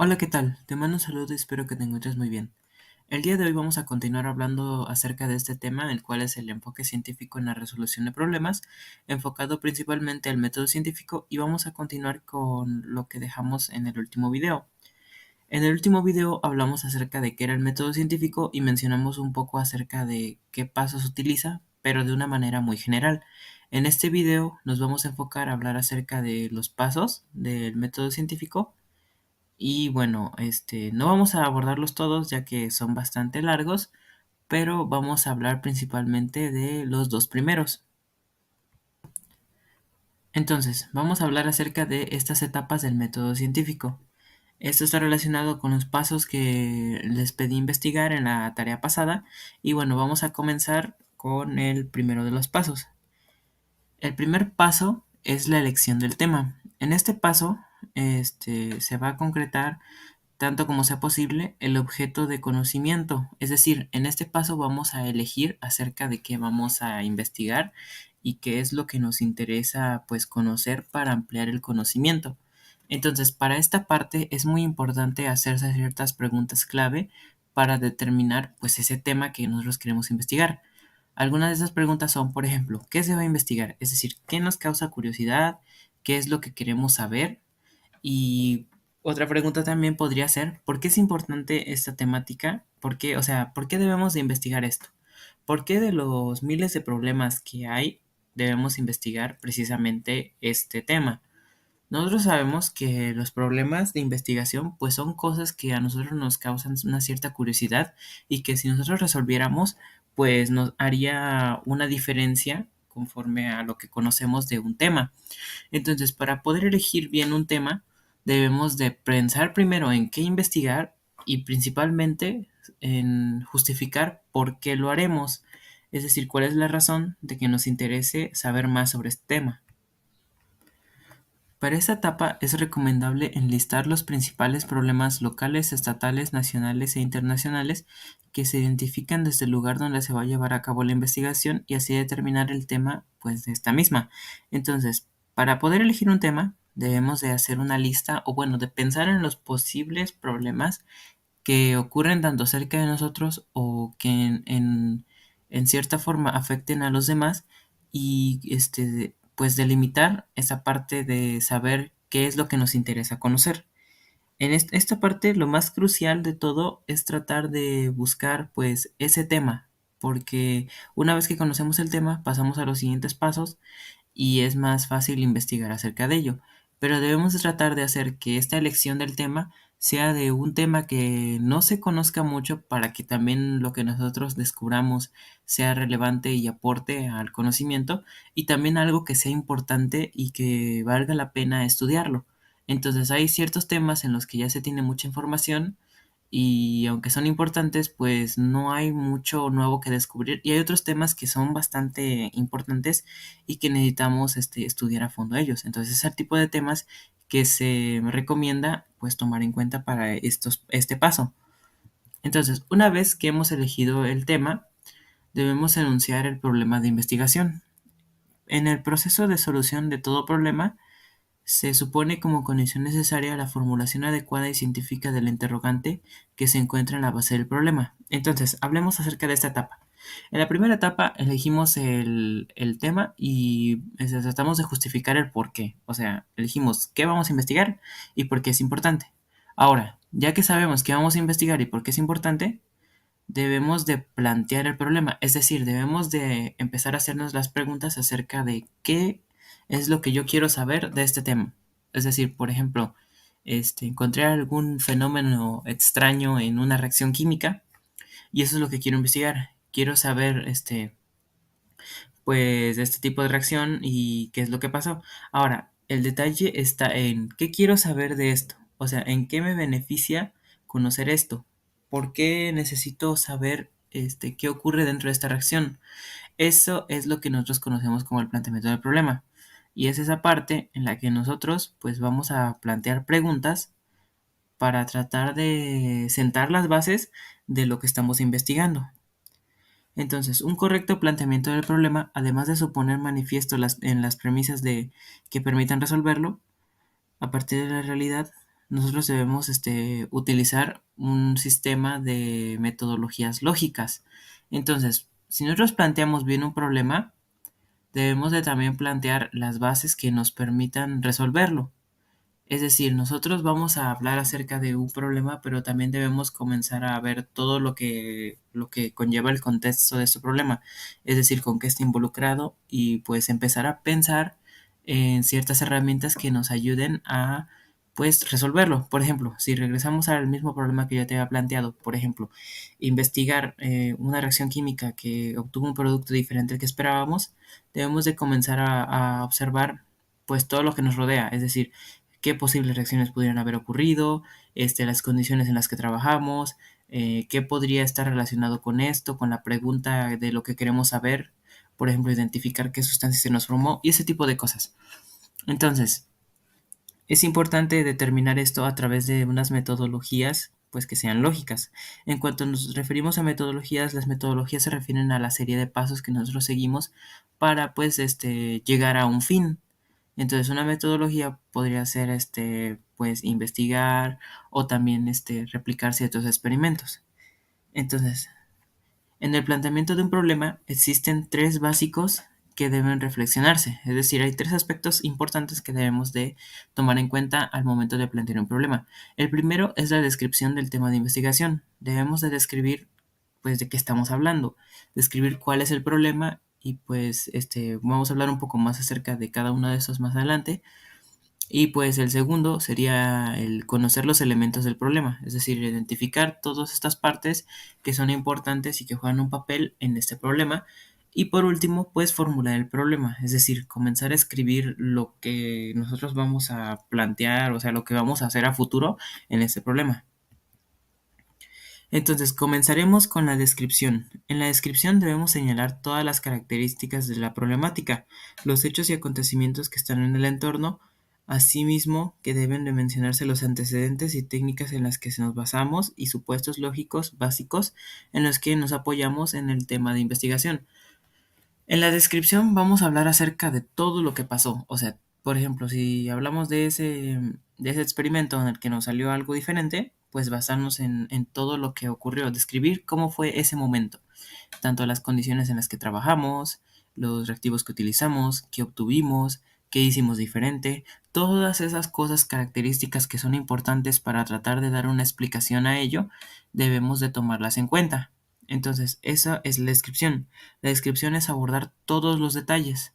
Hola, ¿qué tal? Te mando un saludo y espero que te encuentres muy bien. El día de hoy vamos a continuar hablando acerca de este tema, el cual es el enfoque científico en la resolución de problemas, enfocado principalmente al método científico, y vamos a continuar con lo que dejamos en el último video. En el último video hablamos acerca de qué era el método científico y mencionamos un poco acerca de qué pasos utiliza, pero de una manera muy general. En este video nos vamos a enfocar a hablar acerca de los pasos del método científico y bueno, no vamos a abordarlos todos ya que son bastante largos, pero vamos a hablar principalmente de los dos primeros. Entonces, vamos a hablar acerca de estas etapas del método científico. Esto está relacionado con los pasos que les pedí investigar en la tarea pasada y bueno, vamos a comenzar con el primero de los pasos. El primer paso es la elección del tema. En este paso, se va a concretar tanto como sea posible, el objeto de conocimiento. Es decir, en este paso vamos a elegir acerca de qué vamos a investigar y qué es lo que nos interesa pues conocer para ampliar el conocimiento. Entonces, para esta parte es muy importante hacerse ciertas preguntas clave para determinar pues ese tema que nosotros queremos investigar. Algunas de esas preguntas son, por ejemplo, ¿qué se va a investigar? Es decir, ¿qué nos causa curiosidad? ¿Qué es lo que queremos saber? Y otra pregunta también podría ser, ¿por qué es importante esta temática? ¿Por qué, o sea, por qué debemos de investigar esto? ¿Por qué de los miles de problemas que hay debemos investigar precisamente este tema? Nosotros sabemos que los problemas de investigación pues son cosas que a nosotros nos causan una cierta curiosidad y que si nosotros resolviéramos pues nos haría una diferencia conforme a lo que conocemos de un tema. Entonces, para poder elegir bien un tema, debemos de pensar primero en qué investigar y principalmente en justificar por qué lo haremos, es decir, cuál es la razón de que nos interese saber más sobre este tema. Para esta etapa es recomendable enlistar los principales problemas locales, estatales, nacionales e internacionales que se identifican desde el lugar donde se va a llevar a cabo la investigación y así determinar el tema pues de esta misma. Entonces, para poder elegir un tema, debemos de hacer una lista o bueno, de pensar en los posibles problemas que ocurren tanto cerca de nosotros o que en cierta forma afecten a los demás y pues delimitar esa parte de saber qué es lo que nos interesa conocer. En esta parte lo más crucial de todo es tratar de buscar pues ese tema, porque una vez que conocemos el tema pasamos a los siguientes pasos y es más fácil investigar acerca de ello. Pero debemos de tratar de hacer que esta elección del tema sea de un tema que no se conozca mucho para que también lo que nosotros descubramos sea relevante y aporte al conocimiento y también algo que sea importante y que valga la pena estudiarlo. Entonces hay ciertos temas en los que ya se tiene mucha información y aunque son importantes, pues no hay mucho nuevo que descubrir y hay otros temas que son bastante importantes y que necesitamos estudiar a fondo ellos. Entonces, es el tipo de temas que se recomienda pues tomar en cuenta para este paso. Entonces, una vez que hemos elegido el tema, debemos enunciar el problema de investigación. En el proceso de solución de todo problema, se supone como condición necesaria la formulación adecuada y científica del interrogante que se encuentra en la base del problema. Entonces, hablemos acerca de esta etapa. En la primera etapa elegimos el tema y tratamos de justificar el por qué. O sea, elegimos qué vamos a investigar y por qué es importante. Ahora, ya que sabemos qué vamos a investigar y por qué es importante, debemos de plantear el problema, es decir, debemos de empezar a hacernos las preguntas acerca de qué es lo que yo quiero saber de este tema. Es decir, por ejemplo, encontré algún fenómeno extraño en una reacción química y eso es lo que quiero investigar. Quiero saber, pues, de este tipo de reacción y qué es lo que pasó. Ahora, el detalle está en qué quiero saber de esto, o sea, en qué me beneficia conocer esto, por qué necesito saber qué ocurre dentro de esta reacción. Eso es lo que nosotros conocemos como el planteamiento del problema. Y es esa parte en la que nosotros pues vamos a plantear preguntas para tratar de sentar las bases de lo que estamos investigando. Entonces, un correcto planteamiento del problema, además de suponer manifiesto en las premisas de que permitan resolverlo a partir de la realidad, nosotros debemos utilizar un sistema de metodologías lógicas. Entonces, si nosotros planteamos bien un problema, debemos de también plantear las bases que nos permitan resolverlo. Es decir, nosotros vamos a hablar acerca de un problema, pero también debemos comenzar a ver todo lo que conlleva el contexto de este problema, es decir, con qué está involucrado y pues empezar a pensar en ciertas herramientas que nos ayuden a pues resolverlo. Por ejemplo, si regresamos al mismo problema que yo te había planteado, por ejemplo, investigar una reacción química que obtuvo un producto diferente al que esperábamos, debemos de comenzar a observar pues todo lo que nos rodea, es decir, qué posibles reacciones pudieran haber ocurrido, las condiciones en las que trabajamos, qué podría estar relacionado con esto, con la pregunta de lo que queremos saber, por ejemplo, identificar qué sustancia se nos formó y ese tipo de cosas. Entonces, es importante determinar esto a través de unas metodologías pues que sean lógicas. En cuanto nos referimos a metodologías, las metodologías se refieren a la serie de pasos que nosotros seguimos para pues llegar a un fin. Entonces, una metodología podría ser pues investigar o también replicar ciertos experimentos. Entonces, en el planteamiento de un problema existen tres básicos que deben reflexionarse, es decir, hay tres aspectos importantes que debemos de tomar en cuenta al momento de plantear un problema. El primero es la descripción del tema de investigación. Debemos de describir pues de qué estamos hablando, describir cuál es el problema y pues vamos a hablar un poco más acerca de cada uno de estos más adelante. Y pues el segundo sería el conocer los elementos del problema, es decir, identificar todas estas partes que son importantes y que juegan un papel en este problema. Y por último, pues formular el problema, es decir, comenzar a escribir lo que nosotros vamos a plantear, o sea, lo que vamos a hacer a futuro en este problema. Entonces, comenzaremos con la descripción. En la descripción debemos señalar todas las características de la problemática, los hechos y acontecimientos que están en el entorno, asimismo que deben de mencionarse los antecedentes y técnicas en las que nos basamos y supuestos lógicos básicos en los que nos apoyamos en el tema de investigación. En la descripción vamos a hablar acerca de todo lo que pasó. O sea, por ejemplo, si hablamos de ese experimento en el que nos salió algo diferente, pues basarnos en todo lo que ocurrió, describir cómo fue ese momento, tanto las condiciones en las que trabajamos, los reactivos que utilizamos, qué obtuvimos, qué hicimos diferente, todas esas cosas características que son importantes para tratar de dar una explicación a ello, debemos de tomarlas en cuenta. Entonces, esa es la descripción. La descripción es abordar todos los detalles.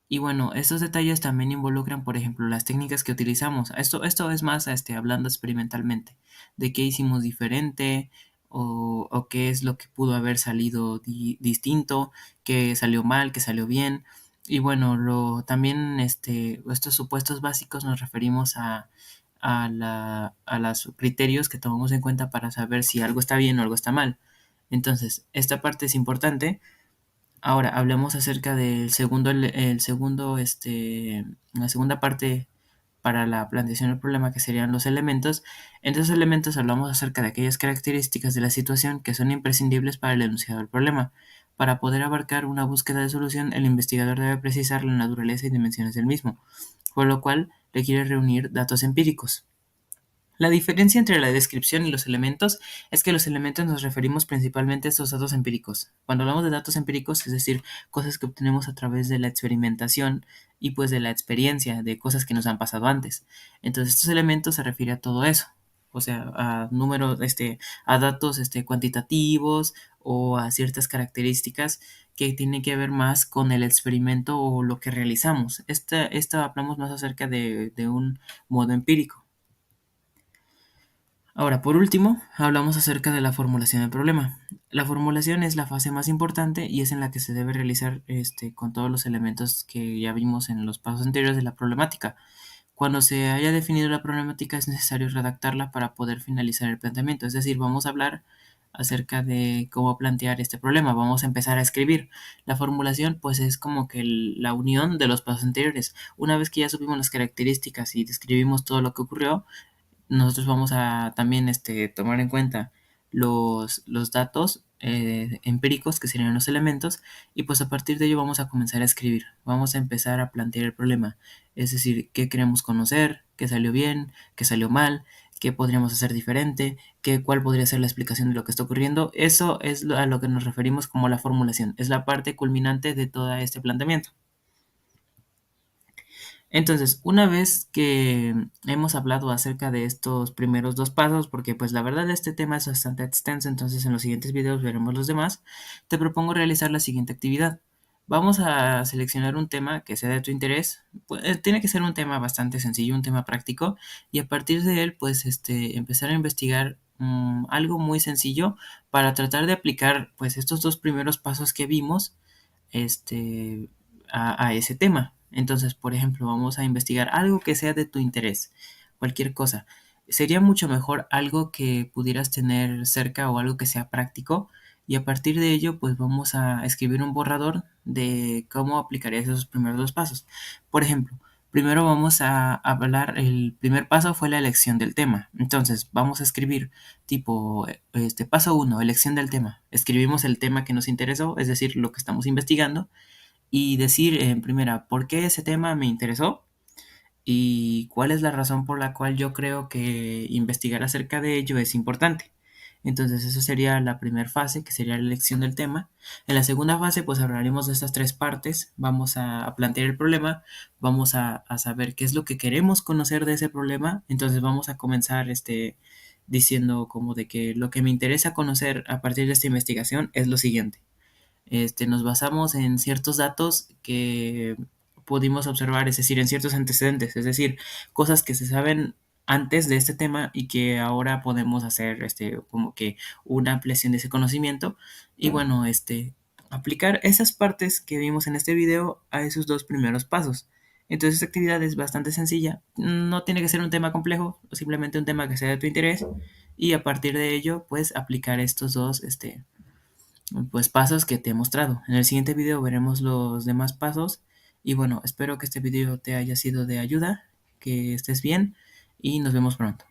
Y bueno, estos detalles también involucran, por ejemplo, las técnicas que utilizamos. Esto es más hablando experimentalmente, de qué hicimos diferente o qué es lo que pudo haber salido distinto, qué salió mal, qué salió bien. Y bueno, también estos supuestos básicos nos referimos a los criterios que tomamos en cuenta para saber si algo está bien o algo está mal. Entonces, esta parte es importante. Ahora hablemos acerca del segundo, la segunda parte para la planteación del problema, que serían los elementos. En esos elementos hablamos acerca de aquellas características de la situación que son imprescindibles para el enunciado del problema. Para poder abarcar una búsqueda de solución, el investigador debe precisar la naturaleza y dimensiones del mismo, por lo cual requiere reunir datos empíricos. La diferencia entre la descripción y los elementos es que los elementos nos referimos principalmente a estos datos empíricos. Cuando hablamos de datos empíricos, es decir, cosas que obtenemos a través de la experimentación y pues de la experiencia, de cosas que nos han pasado antes. Entonces, estos elementos se refiere a todo eso. O sea, a números, a datos cuantitativos o a ciertas características que tienen que ver más con el experimento o lo que realizamos. Esta hablamos más acerca de un modo empírico. Ahora, por último, hablamos acerca de la formulación del problema. La formulación es la fase más importante y es en la que se debe realizar con todos los elementos que ya vimos en los pasos anteriores de la problemática. Cuando se haya definido la problemática es necesario redactarla para poder finalizar el planteamiento. Es decir, vamos a hablar acerca de cómo plantear este problema. Vamos a empezar a escribir. La formulación pues es como que la unión de los pasos anteriores. Una vez que ya supimos las características y describimos todo lo que ocurrió, nosotros vamos a también tomar en cuenta los datos empíricos, que serían los elementos, y pues a partir de ello vamos a comenzar a escribir, vamos a empezar a plantear el problema, es decir, qué queremos conocer, qué salió bien, qué salió mal, qué podríamos hacer diferente, cuál podría ser la explicación de lo que está ocurriendo. Eso es a lo que nos referimos como la formulación, es la parte culminante de todo este planteamiento. Entonces, una vez que hemos hablado acerca de estos primeros dos pasos, porque pues la verdad este tema es bastante extenso, entonces en los siguientes videos veremos los demás, te propongo realizar la siguiente actividad. Vamos a seleccionar un tema que sea de tu interés. Tiene que ser un tema bastante sencillo, un tema práctico, y a partir de él, pues empezar a investigar algo muy sencillo para tratar de aplicar pues estos dos primeros pasos que vimos este, a ese tema. Entonces, por ejemplo, vamos a investigar algo que sea de tu interés, cualquier cosa. Sería mucho mejor algo que pudieras tener cerca o algo que sea práctico, y a partir de ello, pues vamos a escribir un borrador de cómo aplicarías esos primeros dos pasos. Por ejemplo, primero vamos a hablar, el primer paso fue la elección del tema. Entonces, vamos a escribir tipo, paso uno, elección del tema. Escribimos el tema que nos interesó, es decir, lo que estamos investigando, y decir en primera por qué ese tema me interesó y cuál es la razón por la cual yo creo que investigar acerca de ello es importante. Entonces, eso sería la primera fase, que sería la elección del tema. En la segunda fase, pues hablaremos de estas tres partes. Vamos a plantear el problema, vamos a saber qué es lo que queremos conocer de ese problema. Entonces, vamos a comenzar diciendo como de que lo que me interesa conocer a partir de esta investigación es lo siguiente. Nos basamos en ciertos datos que pudimos observar, es decir, en ciertos antecedentes, es decir, cosas que se saben antes de este tema y que ahora podemos hacer como que una ampliación de ese conocimiento y bueno, aplicar esas partes que vimos en este video a esos dos primeros pasos. Entonces esta actividad es bastante sencilla, no tiene que ser un tema complejo, simplemente un tema que sea de tu interés y a partir de ello pues aplicar estos dos pues pasos que te he mostrado. En el siguiente video veremos los demás pasos y bueno, espero que este video te haya sido de ayuda, que estés bien y nos vemos pronto.